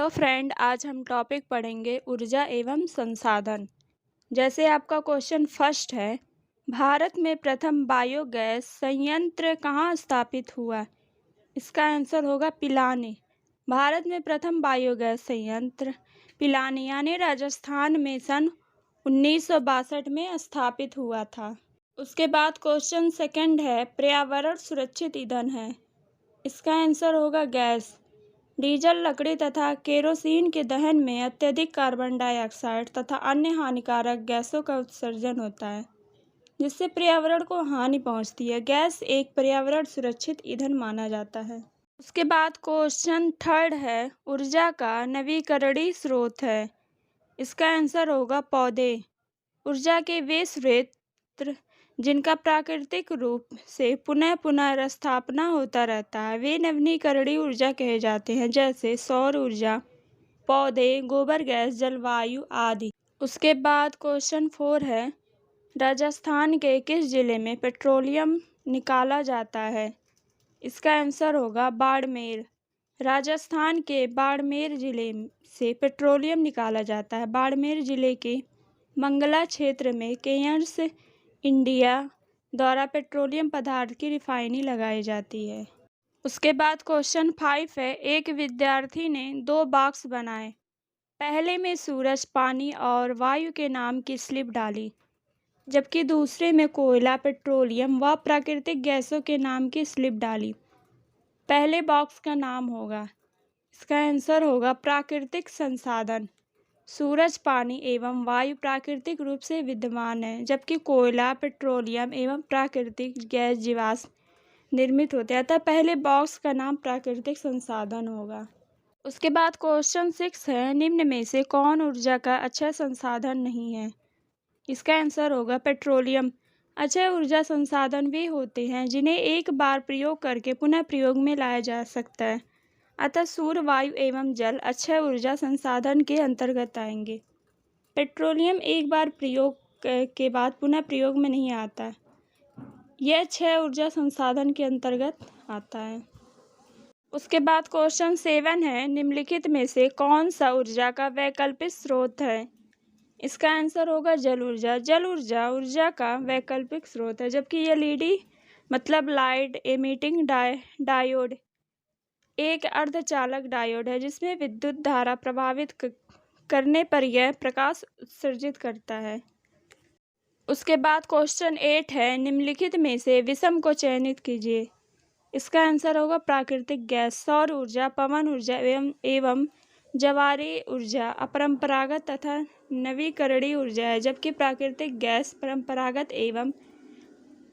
Hello friend, आज हम topic पढ़ेंगे ऊर्जा एवं संसाधन। जैसे आपका क्वेश्चन फर्स्ट है, भारत में प्रथम बायोगैस संयंत्र कहाँ स्थापित हुआ? इसका आंसर होगा पिलानी। भारत में प्रथम बायोगैस संयंत्र पिलानी यानी राजस्थान में सन 1962 में स्थापित हुआ था। उसके बाद क्वेश्चन सेकंड है, पर्यावरण सुरक्षित ईंधन है। इसका आंसर होगा गैस। डीजल, लकड़ी तथा केरोसिन के दहन में अत्यधिक कार्बन डाइऑक्साइड तथा अन्य हानिकारक गैसों का उत्सर्जन होता है, जिससे पर्यावरण को हानि पहुंचती है। गैस एक पर्यावरण सुरक्षित ईंधन माना जाता है। उसके बाद क्वेश्चन थर्ड है, ऊर्जा का नवीकरणीय स्रोत है। इसका आंसर होगा पौधे। ऊर्जा के वे स्रोत जिनका प्राकृतिक रूप से पुनः पुनर्स्थापना होता रहता है, वे नवीकरणीय ऊर्जा कहे जाते हैं, जैसे सौर ऊर्जा, पौधे, गोबर गैस, जलवायु आदि। उसके बाद क्वेश्चन 4 है, राजस्थान के किस जिले में पेट्रोलियम निकाला जाता है? इसका आंसर होगा बाड़मेर। राजस्थान के बाड़मेर जिले से पेट्रोलियम निकाला जाता है। बाड़मेर जिले के मंगला क्षेत्र में केयर्स इंडिया द्वारा पेट्रोलियम पदार्थ की रिफाइनरी लगाई जाती है। उसके बाद क्वेश्चन 5 है, एक विद्यार्थी ने 2 बॉक्स बनाए। पहले में सूरज, पानी और वायु के नाम की स्लिप डाली, जबकि दूसरे में कोयला, पेट्रोलियम व प्राकृतिक गैसों के नाम की स्लिप डाली। पहले बॉक्स का नाम होगा, इसका आंसर होगा प्राकृतिक संसाधन। सूरज, पानी एवं वायु प्राकृतिक रूप से विद्यमान है, जबकि कोयला, पेट्रोलियम एवं प्राकृतिक गैस जीवाश्म निर्मित होते हैं, अतः पहले बॉक्स का नाम प्राकृतिक संसाधन होगा। उसके बाद क्वेश्चन 6 है, निम्न में से कौन ऊर्जा का अक्षय संसाधन नहीं है? इसका आंसर होगा पेट्रोलियम। अक्षय ऊर्जा संसाधन वे होते हैं जिन्हें एक बार प्रयोग करके पुनः प्रयोग में लाया जा सकता है, अतः सूर्य, वायु एवं जल अक्षय ऊर्जा संसाधन के अंतर्गत आएंगे। पेट्रोलियम एक बार प्रयोग के बाद पुनः प्रयोग में नहीं आता, यह अक्षय ऊर्जा संसाधन के अंतर्गत आता है। उसके बाद क्वेश्चन 7 है, निम्नलिखित में से कौन सा ऊर्जा का वैकल्पिक स्रोत है? इसका आंसर होगा जल ऊर्जा। जल ऊर्जा ऊर्जा का वैकल्पिक स्रोत है, जबकि एलईडी मतलब लाइट एमिटिंग डायोड एक अर्धचालक डायोड है, जिसमें विद्युत धारा प्रभावित करने पर यह प्रकाश उत्सर्जित करता है। उसके बाद क्वेश्चन 8 है, निम्नलिखित में से विषम को चयनित कीजिए। इसका आंसर होगा प्राकृतिक गैस। सौर ऊर्जा, पवन ऊर्जा एवं ज्वारीय ऊर्जा अपरंपरागत तथा नवीकरणीय ऊर्जा है, जबकि प्राकृतिक गैस परंपरागत एवं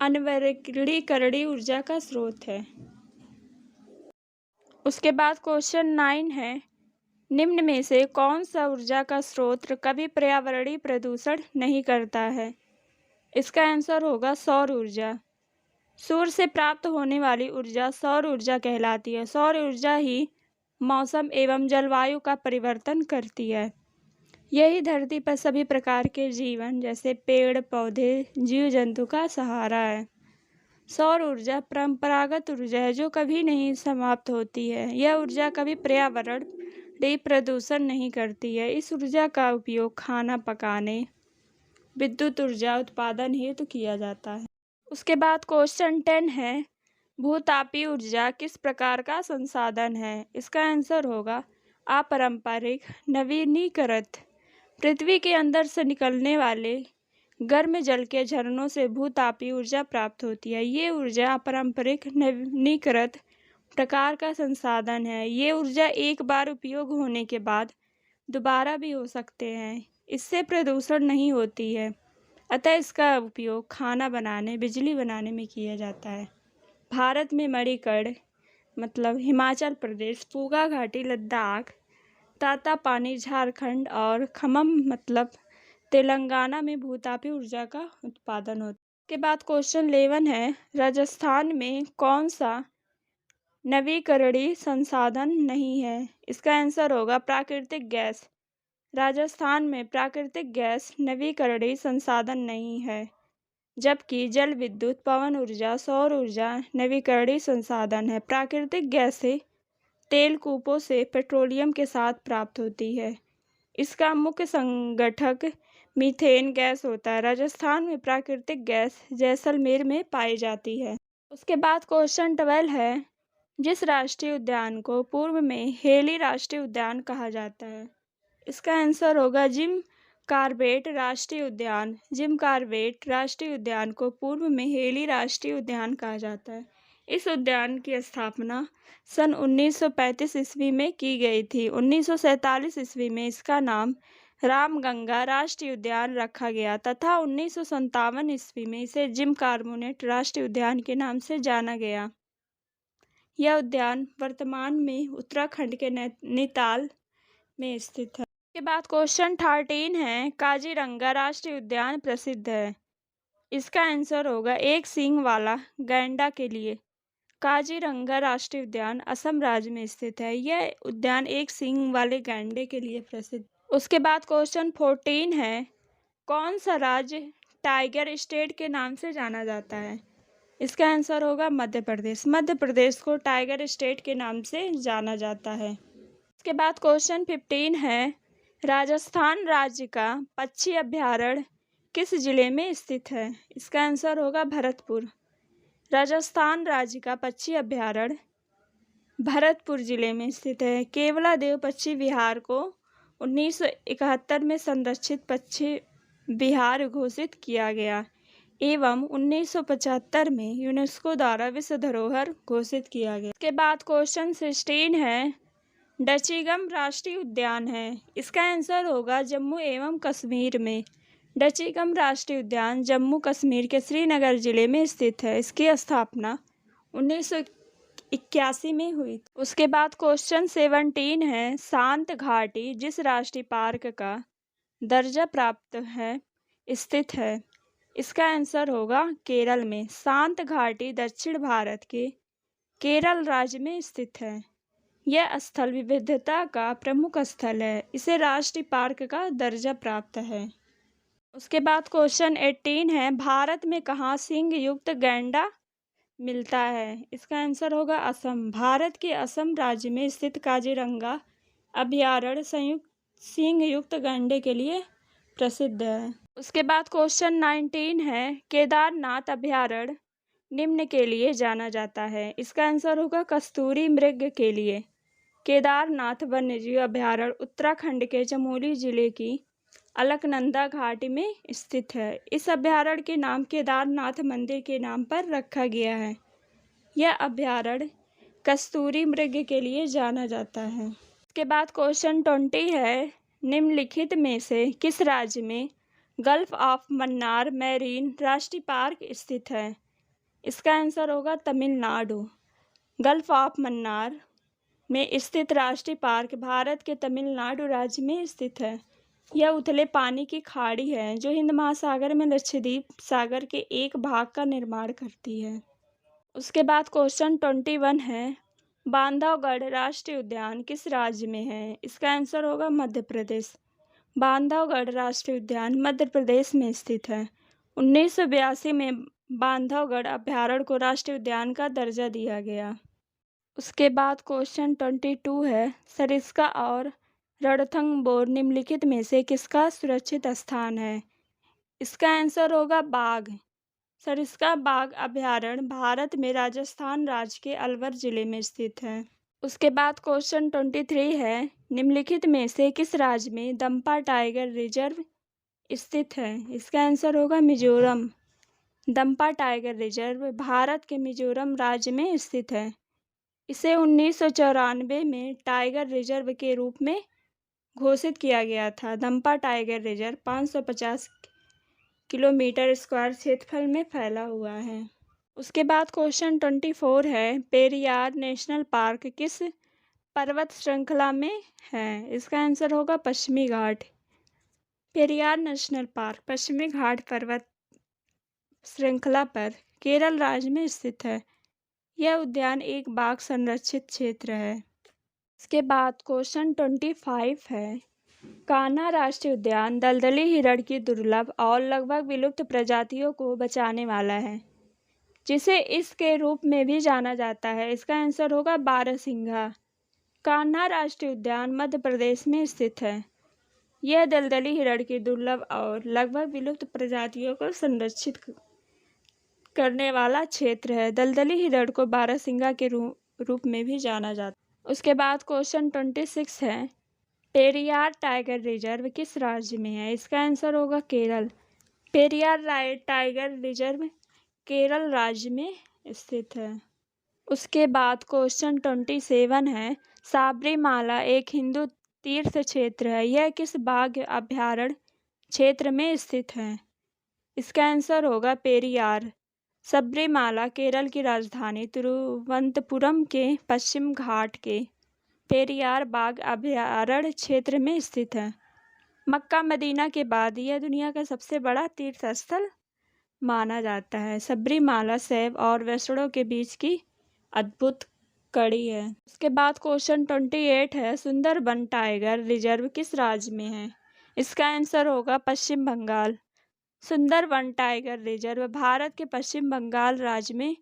अनवीकरणीय ऊर्जा का स्रोत है। उसके बाद क्वेश्चन 9 है, निम्न में से कौन सा ऊर्जा का स्रोत कभी पर्यावरणीय प्रदूषण नहीं करता है? इसका आंसर होगा सौर ऊर्जा। सूर्य से प्राप्त होने वाली ऊर्जा सौर ऊर्जा कहलाती है। सौर ऊर्जा ही मौसम एवं जलवायु का परिवर्तन करती है। यही धरती पर सभी प्रकार के जीवन जैसे पेड़, पौधे, जीव जंतु का सहारा है। सौर ऊर्जा परंपरागत ऊर्जा है जो कभी नहीं समाप्त होती है। यह ऊर्जा कभी पर्यावरणीय प्रदूषण नहीं करती है। इस ऊर्जा का उपयोग खाना पकाने, विद्युत ऊर्जा उत्पादन हेतु किया जाता है। उसके बाद क्वेश्चन 10 है, भूतापीय ऊर्जा किस प्रकार का संसाधन है? इसका आंसर होगा अपारंपरिक नवीनीकृत। पृथ्वी के अंदर से निकलने वाले गर्म जल के झरनों से भूतापीय ऊर्जा प्राप्त होती है। ये ऊर्जा अपारंपरिक नवीनीकृत प्रकार का संसाधन है। ये ऊर्जा एक बार उपयोग होने के बाद दोबारा भी हो सकते हैं। इससे प्रदूषण नहीं होती है, अतः इसका उपयोग खाना बनाने, बिजली बनाने में किया जाता है। भारत में मणिकर्ण मतलब हिमाचल प्रदेश, पूगा घाटी लद्दाख, तातापानी झारखंड और खम्मम मतलब तेलंगाना में भूतापीय ऊर्जा का उत्पादन होता है। के बाद क्वेश्चन 11 है, राजस्थान में कौन सा नवीकरणीय संसाधन नहीं है? इसका आंसर होगा प्राकृतिक गैस। राजस्थान में प्राकृतिक गैस नवीकरणीय संसाधन नहीं है, जबकि जल विद्युत, पवन ऊर्जा, सौर ऊर्जा नवीकरणीय संसाधन है। प्राकृतिक गैसें तेल कूपों से पेट्रोलियम के साथ प्राप्त होती है। इसका मुख्य संगठक मीथेन गैस होता है। राजस्थान में प्राकृतिक गैस जैसलमेर में पाई जाती है। उसके बाद क्वेश्चन 12 है, जिस राष्ट्रीय उद्यान को पूर्व में हेली राष्ट्रीय उद्यान कहा जाता है? इसका आंसर होगा जिम कॉर्बेट राष्ट्रीय उद्यान। जिम कॉर्बेट राष्ट्रीय उद्यान को पूर्व में हेली राष्ट्रीय उद्यान कहा जाता है। इस उद्यान की स्थापना सन 1935 ईस्वी में की गई थी। 1947 ईस्वी में इसका नाम रामगंगा राष्ट्रीय उद्यान रखा गया तथा 1957 ईस्वी में इसे जिम कॉर्बेट राष्ट्रीय उद्यान के नाम से जाना गया। यह उद्यान वर्तमान में उत्तराखंड के नैनीताल में स्थित है। इसके बाद क्वेश्चन 13 है, काजीरंगा राष्ट्रीय उद्यान प्रसिद्ध है। इसका आंसर होगा एक सींग वाला गैंडा के लिए। काजीरंगा राष्ट्रीय उद्यान असम राज्य में स्थित है। यह उद्यान एक सींग वाले गैंडे के लिए प्रसिद्ध। उसके बाद क्वेश्चन 14 है, कौन सा राज्य टाइगर स्टेट के नाम से जाना जाता है? इसका आंसर होगा मध्य प्रदेश। मध्य प्रदेश को टाइगर स्टेट के नाम से जाना जाता है। इसके बाद क्वेश्चन 15 है, राजस्थान राज्य का पक्षी अभयारण्य किस जिले में स्थित है? इसका आंसर होगा भरतपुर। राजस्थान राज्य का पक्षी अभयारण्य भरतपुर जिले में स्थित है। केवलादेव पक्षी विहार को 1971 में संरक्षित पक्षी विहार घोषित किया गया एवं 1975 में यूनेस्को द्वारा विश्व धरोहर घोषित किया गया। इसके बाद क्वेश्चन 16 है, डचीगम राष्ट्रीय उद्यान है। इसका आंसर होगा जम्मू एवं कश्मीर में। डचीगम राष्ट्रीय उद्यान जम्मू कश्मीर के श्रीनगर जिले में स्थित है। इसकी स्थापना 1981 में हुई। उसके बाद क्वेश्चन 17 है, शांत घाटी जिस राष्ट्रीय पार्क का दर्जा प्राप्त है स्थित है? इसका आंसर होगा केरल में। शांत घाटी दक्षिण भारत के केरल राज्य में स्थित है। यह स्थल विविधता का प्रमुख स्थल है। इसे राष्ट्रीय पार्क का दर्जा प्राप्त है। उसके बाद क्वेश्चन 18 है, भारत में कहाँ सींग युक्त गैंडा मिलता है? इसका आंसर होगा असम। भारत के असम राज्य में स्थित काजीरंगा अभयारण्य संयुक्त सींग युक्त गैंडे के लिए प्रसिद्ध है। उसके बाद क्वेश्चन 19 है, केदारनाथ अभयारण्य निम्न के लिए जाना जाता है। इसका आंसर होगा कस्तूरी मृग के लिए। केदारनाथ वन्यजीव अभयारण्य उत्तराखंड के चमोली जिले की अलकनंदा घाटी में स्थित है। इस अभयारण्य के नाम केदारनाथ मंदिर के नाम पर रखा गया है। यह अभयारण्य कस्तूरी मृग के लिए जाना जाता है। इसके बाद क्वेश्चन 20 है, निम्नलिखित में से किस राज्य में गल्फ ऑफ मन्नार मैरीन राष्ट्रीय पार्क स्थित है? इसका आंसर होगा तमिलनाडु। गल्फ ऑफ मन्नार में स्थित राष्ट्रीय पार्क भारत के तमिलनाडु राज्य में स्थित है। यह उथले पानी की खाड़ी है जो हिंद महासागर में लक्षद्वीप सागर के एक भाग का निर्माण करती है। उसके बाद क्वेश्चन 21 है, बांधवगढ़ राष्ट्रीय उद्यान किस राज्य में है? इसका आंसर होगा मध्य प्रदेश। बांधवगढ़ राष्ट्रीय उद्यान मध्य प्रदेश में स्थित है। 1982 में बांधवगढ़ अभयारण्य को राष्ट्रीय उद्यान का दर्जा दिया गया। उसके बाद क्वेश्चन 22 है, सरिस्का और रणथंभौर निम्नलिखित में से किसका सुरक्षित स्थान है? इसका आंसर होगा बाघ। सरिस्का बाघ अभयारण्य भारत में राजस्थान राज्य के अलवर जिले में स्थित है। उसके बाद क्वेश्चन 23 है, निम्नलिखित में से किस राज्य में दंपा टाइगर रिजर्व स्थित है? इसका आंसर होगा मिजोरम। दंपा टाइगर रिजर्व भारत के मिजोरम राज्य में स्थित है। इसे 1994 में टाइगर रिजर्व के रूप में घोषित किया गया था। Dampa tiger reserve 550 kilometre square क्षेत्रफल में फैला हुआ है। उसके बाद क्वेश्चन 24 है, पेरियार नेशनल पार्क किस पर्वत श्रृंखला में है? इसका आंसर होगा पश्चिमी घाट। पेरियार नेशनल पार्क पश्चिमी घाट पर्वत श्रृंखला पर केरल राज्य में स्थित है। यह उद्यान एक बाघ संरक्षित क्षेत्र है। इसके बाद क्वेश्चन 25 है, कान्हा राष्ट्रीय उद्यान दलदली हिरण की दुर्लभ और लगभग विलुप्त प्रजातियों को बचाने वाला है, जिसे इसके रूप में भी जाना जाता है। इसका आंसर होगा बारहसिंघा। कान्हा राष्ट्रीय उद्यान मध्य प्रदेश में स्थित है। यह दलदली हिरण की दुर्लभ और लगभग विलुप्त प्रजातियों को संरक्षित करने वाला क्षेत्र है। दलदली हिरण को बारहसिंगा के रूप में भी जाना जाता है। उसके बाद क्वेश्चन 26 है, पेरियार टाइगर रिजर्व किस राज्य में है? इसका आंसर होगा केरल। पेरियार टाइगर रिजर्व केरल राज्य में स्थित है। उसके बाद क्वेश्चन 27 है, साबरीमाला एक हिंदू तीर्थ क्षेत्र है, यह किस बाघ अभयारण्य क्षेत्र में स्थित है? इसका आंसर होगा पेरियार। सबरीमाला केरल की राजधानी तिरुवनंतपुरम के पश्चिम घाट के पेरियार बाघ अभयारण्य क्षेत्र में स्थित है। मक्का मदीना के बाद यह दुनिया का सबसे बड़ा तीर्थ स्थल माना जाता है। सबरीमाला शैव और वैष्णव के बीच की अद्भुत कड़ी है। उसके बाद क्वेश्चन 28 है, सुंदरबन टाइगर रिजर्व किस राज्य में है? इसका आंसर होगा पश्चिम बंगाल। सुंदरबन टाइगर रिजर्व भारत के पश्चिम बंगाल राज्य में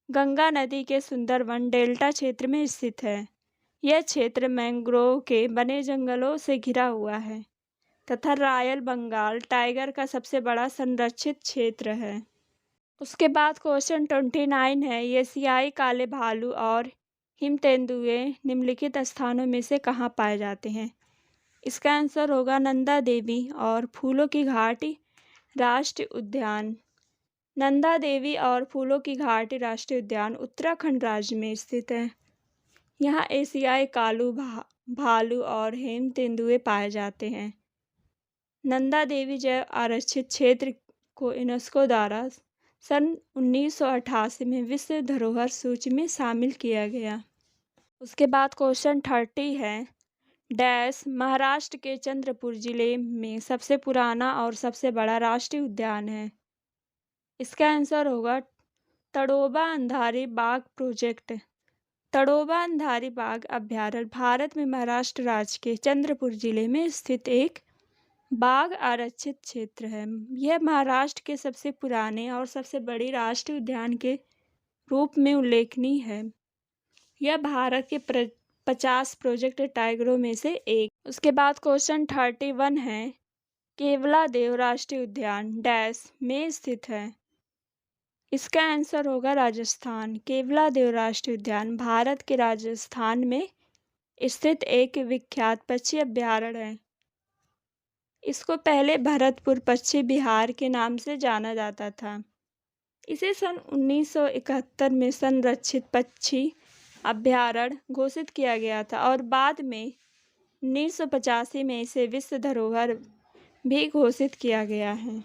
गंगा नदी के सुंदरबन डेल्टा क्षेत्र में स्थित है। यह क्षेत्र मैंग्रोव के बने जंगलों से घिरा हुआ है तथा रॉयल बंगाल टाइगर का सबसे बड़ा संरक्षित क्षेत्र है। उसके बाद क्वेश्चन 29 है, एशियाई काले भालू और हिम तेंदुए निम्नलिखित स्थानों में से कहाँ पाए जाते हैं? इसका आंसर होगा नंदा देवी और फूलों की घाटी राष्ट्रीय उद्यान। नंदा देवी और फूलों की घाटी राष्ट्रीय उद्यान उत्तराखंड राज्य में स्थित है। यहाँ एशियाई कालू भालू और हिम तेंदुए पाए जाते हैं। नंदा देवी जैव आरक्षित क्षेत्र को यूनेस्को द्वारा सन 1988 में विश्व धरोहर सूची में शामिल किया गया। उसके बाद क्वेश्चन 30 है, डैश महाराष्ट्र के चंद्रपुर जिले में सबसे पुराना और सबसे बड़ा राष्ट्रीय उद्यान है? इसका आंसर होगा तड़ोबा अंधारी बाघ प्रोजेक्ट। तड़ोबा अंधारी बाघ अभयारण्य भारत में महाराष्ट्र राज्य के चंद्रपुर जिले में स्थित एक बाघ आरक्षित क्षेत्र है। यह महाराष्ट्र के सबसे पुराने और सबसे बड़ी राष्ट्रीय उद्यान के रूप में उल्लेखनीय है। यह भारत के 50 प्रोजेक्ट टाइगरों में से एक। उसके बाद क्वेश्चन 31 है, केवलादेव राष्ट्रीय उद्यान डैश में स्थित है? इसका आंसर होगा राजस्थान। केवलादेव राष्ट्रीय उद्यान भारत के राजस्थान में स्थित एक विख्यात पक्षी अभयारण्य है। इसको पहले भरतपुर पक्षी बिहार के नाम से जाना जाता था। इसे सन 1971 में संरक्षित पक्षी अभयारण्य घोषित किया गया था और बाद में 1985 में इसे विश्व धरोहर भी घोषित किया गया है।